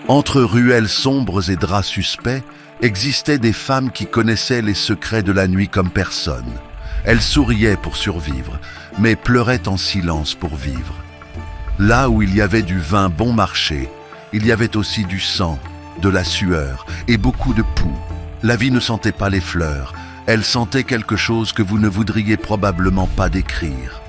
Entre ruelles sombres et draps suspects, existaient des femmes qui connaissaient les secrets de la nuit comme personne. Elles souriaient pour survivre, mais pleuraient en silence pour vivre. Là où il y avait du vin bon marché, il y avait aussi du sang, de la sueur et beaucoup de poux. La vie ne sentait pas les fleurs, elle sentait quelque chose que vous ne voudriez probablement pas décrire.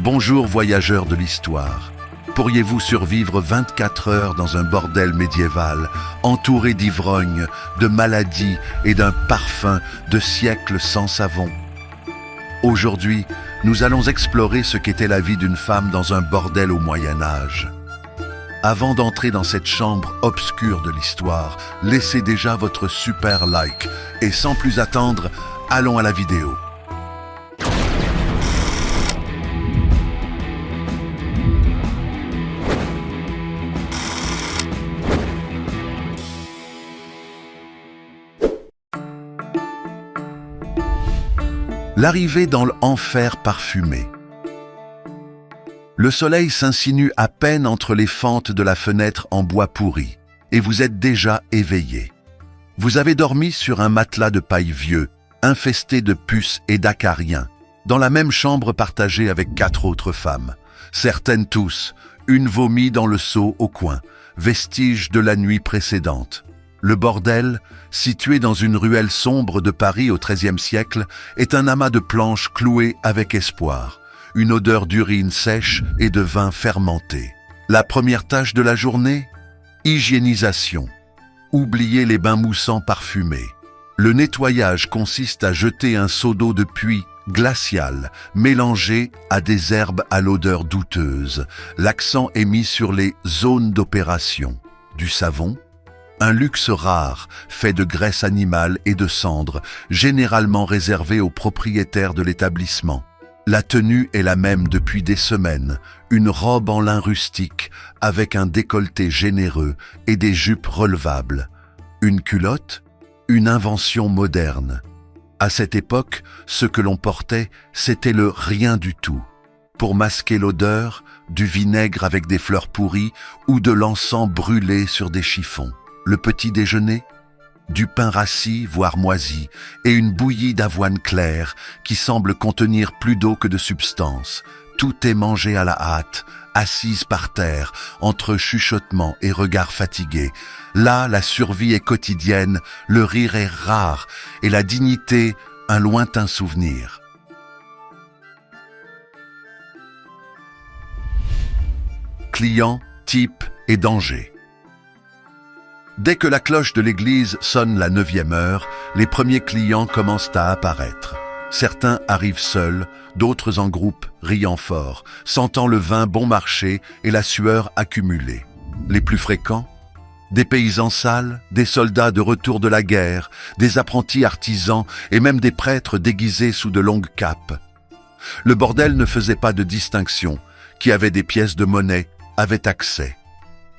Bonjour voyageurs de l'histoire. Pourriez-vous survivre 24 heures dans un bordel médiéval, entouré d'ivrognes, de maladies et d'un parfum de siècles sans savon? Aujourd'hui, nous allons explorer ce qu'était la vie d'une femme dans un bordel au Moyen-Âge. Avant d'entrer dans cette chambre obscure de l'histoire, laissez déjà votre super like et sans plus attendre, allons à la vidéo. L'arrivée dans l'enfer parfumé. Le soleil s'insinue à peine entre les fentes de la fenêtre en bois pourri, et vous êtes déjà éveillé. Vous avez dormi sur un matelas de paille vieux, infesté de puces et d'acariens, dans la même chambre partagée avec 4 autres femmes. Certaines tous, une vomie dans le seau au coin, vestige de la nuit précédente. Le bordel, situé dans une ruelle sombre de Paris au XIIIe siècle, est un amas de planches clouées avec espoir, une odeur d'urine sèche et de vin fermenté. La première tâche de la journée? Hygiénisation. Oubliez les bains moussants parfumés. Le nettoyage consiste à jeter un seau d'eau de puits glacial, mélangé à des herbes à l'odeur douteuse. L'accent est mis sur les zones d'opération. Du savon? Un luxe rare, fait de graisse animale et de cendres, généralement réservé aux propriétaires de l'établissement. La tenue est la même depuis des semaines, une robe en lin rustique avec un décolleté généreux et des jupes relevables. Une culotte? Une invention moderne. À cette époque, ce que l'on portait, c'était le rien du tout. Pour masquer l'odeur, du vinaigre avec des fleurs pourries ou de l'encens brûlé sur des chiffons. Le petit déjeuner? Du pain rassis, voire moisi, et une bouillie d'avoine claire qui semble contenir plus d'eau que de substance. Tout est mangé à la hâte, assise par terre, entre chuchotements et regards fatigués. Là, la survie est quotidienne, le rire est rare, et la dignité, un lointain souvenir. Clients, type et danger. Dès que la cloche de l'église sonne la 9e heure, les premiers clients commencent à apparaître. Certains arrivent seuls, d'autres en groupe, riant fort, sentant le vin bon marché et la sueur accumulée. Les plus fréquents? Des paysans sales, des soldats de retour de la guerre, des apprentis artisans et même des prêtres déguisés sous de longues capes. Le bordel ne faisait pas de distinction. Qui avait des pièces de monnaie avait accès.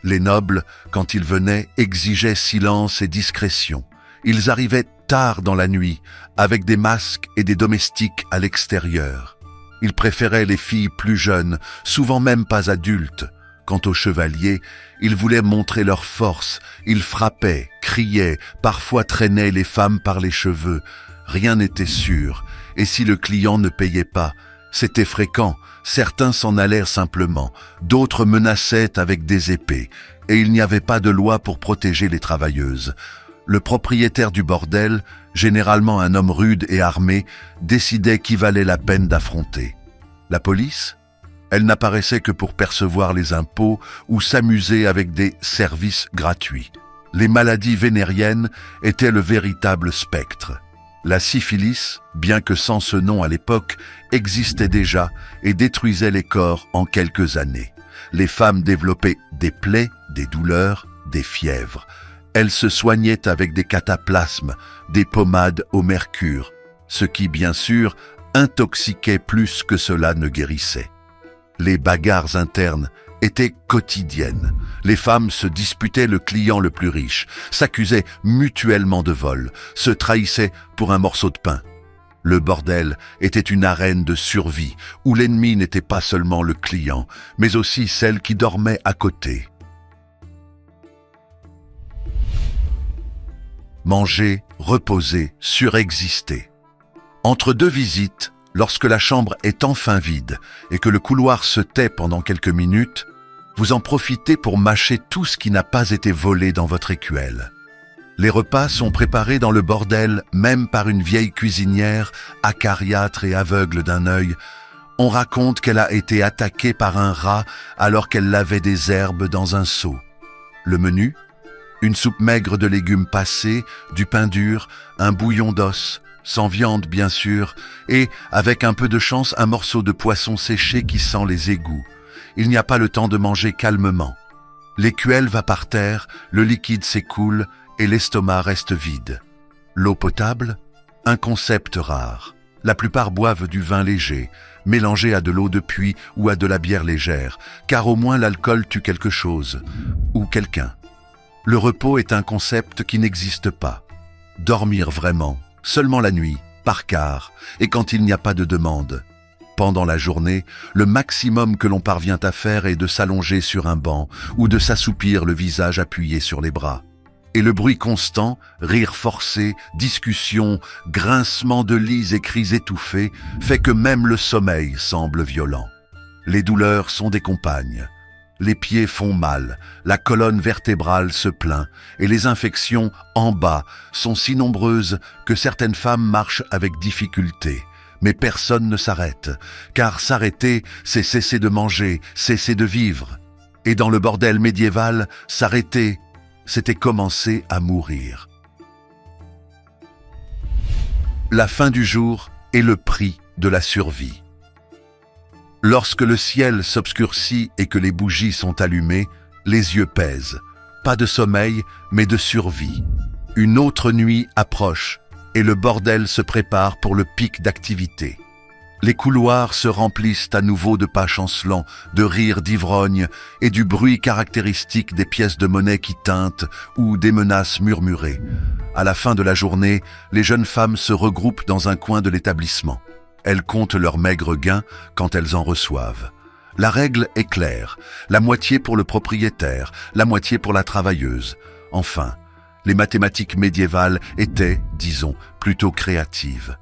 Les nobles, quand ils venaient, exigeaient silence et discrétion. Ils arrivaient tard dans la nuit, avec des masques et des domestiques à l'extérieur. Ils préféraient les filles plus jeunes, souvent même pas adultes. Quant aux chevaliers, ils voulaient montrer leur force. Ils frappaient, criaient, parfois traînaient les femmes par les cheveux. Rien n'était sûr, et si le client ne payait pas, c'était fréquent. Certains s'en allèrent simplement, d'autres menaçaient avec des épées, et il n'y avait pas de loi pour protéger les travailleuses. Le propriétaire du bordel, généralement un homme rude et armé, décidait qui valait la peine d'affronter. La police? Elle n'apparaissait que pour percevoir les impôts ou s'amuser avec des services gratuits. Les maladies vénériennes étaient le véritable spectre. La syphilis, bien que sans ce nom à l'époque, existait déjà et détruisait les corps en quelques années. Les femmes développaient des plaies, des douleurs, des fièvres. Elles se soignaient avec des cataplasmes, des pommades au mercure, ce qui, bien sûr, intoxiquait plus que cela ne guérissait. Les bagarres internes étaient quotidiennes. Les femmes se disputaient le client le plus riche, s'accusaient mutuellement de vol, se trahissaient pour un morceau de pain. Le bordel était une arène de survie où l'ennemi n'était pas seulement le client, mais aussi celle qui dormait à côté. manger, reposer, surexister. Entre deux visites, lorsque la chambre est enfin vide et que le couloir se tait pendant quelques minutes, vous en profitez pour mâcher tout ce qui n'a pas été volé dans votre écuelle. Les repas sont préparés dans le bordel, même par une vieille cuisinière, acariâtre et aveugle d'un œil. On raconte qu'elle a été attaquée par un rat alors qu'elle lavait des herbes dans un seau. Le menu ? Une soupe maigre de légumes passés, du pain dur, un bouillon d'os, sans viande bien sûr, et, avec un peu de chance, un morceau de poisson séché qui sent les égouts. Il n'y a pas le temps de manger calmement. L'écuelle va par terre, le liquide s'écoule et l'estomac reste vide. L'eau potable ? Un concept rare. La plupart boivent du vin léger, mélangé à de l'eau de puits ou à de la bière légère, car au moins l'alcool tue quelque chose, ou quelqu'un. Le repos est un concept qui n'existe pas. Dormir vraiment, seulement la nuit, par quart, et quand il n'y a pas de demande. Pendant la journée, le maximum que l'on parvient à faire est de s'allonger sur un banc ou de s'assoupir le visage appuyé sur les bras. Et le bruit constant, rire forcé, discussion, grincement de lits et cris étouffés, fait que même le sommeil semble violent. Les douleurs sont des compagnes. Les pieds font mal, la colonne vertébrale se plaint, et les infections, en bas, sont si nombreuses que certaines femmes marchent avec difficulté. Mais personne ne s'arrête, car s'arrêter, c'est cesser de manger, cesser de vivre. Et dans le bordel médiéval, s'arrêter, c'était commencer à mourir. La fin du jour est le prix de la survie. Lorsque le ciel s'obscurcit et que les bougies sont allumées, les yeux pèsent. Pas de sommeil, mais de survie. Une autre nuit approche et le bordel se prépare pour le pic d'activité. Les couloirs se remplissent à nouveau de pas chancelants, de rires d'ivrognes et du bruit caractéristique des pièces de monnaie qui tintent ou des menaces murmurées. À la fin de la journée, les jeunes femmes se regroupent dans un coin de l'établissement. Elles comptent leurs maigres gains quand elles en reçoivent. La règle est claire, la moitié pour le propriétaire, la moitié pour la travailleuse. Enfin, les mathématiques médiévales étaient, disons, plutôt créatives.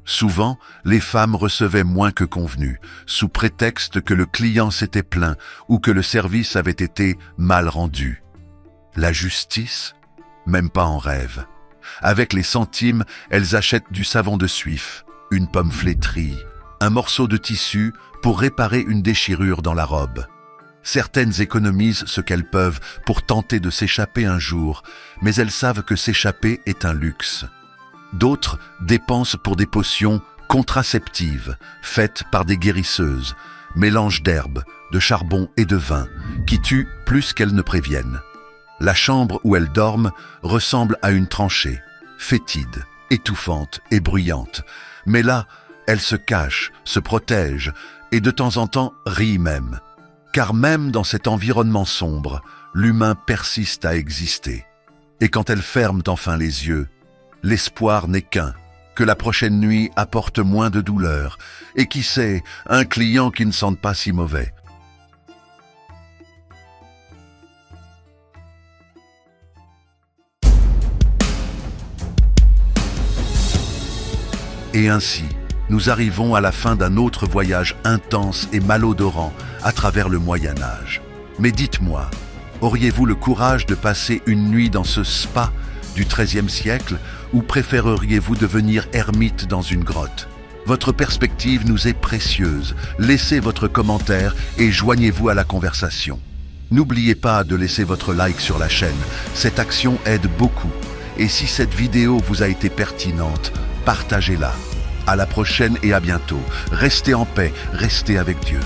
Souvent, les femmes recevaient moins que convenu, sous prétexte que le client s'était plaint ou que le service avait été mal rendu. La justice ? Même pas en rêve. Avec les centimes, elles achètent du savon de suif, une pomme flétrie, un morceau de tissu pour réparer une déchirure dans la robe. Certaines économisent ce qu'elles peuvent pour tenter de s'échapper un jour, mais elles savent que s'échapper est un luxe. D'autres dépensent pour des potions contraceptives, faites par des guérisseuses, mélange d'herbes, de charbon et de vin, qui tuent plus qu'elles ne préviennent. La chambre où elles dorment ressemble à une tranchée, fétide, étouffante et bruyante. Mais là, elles se cachent, se protègent et de temps en temps rient même. Car même dans cet environnement sombre, l'humain persiste à exister. Et quand elles ferment enfin les yeux, l'espoir n'est qu'un, que la prochaine nuit apporte moins de douleur, et qui sait, un client qui ne sente pas si mauvais. Et ainsi, nous arrivons à la fin d'un autre voyage intense et malodorant à travers le Moyen-Âge. Mais dites-moi, auriez-vous le courage de passer une nuit dans ce spa du XIIIe siècle ou préféreriez-vous devenir ermite dans une grotte ? Votre perspective nous est précieuse. Laissez votre commentaire et joignez-vous à la conversation. N'oubliez pas de laisser votre like sur la chaîne. Cette action aide beaucoup. Et si cette vidéo vous a été pertinente, partagez-la. À la prochaine et à bientôt. Restez en paix, restez avec Dieu.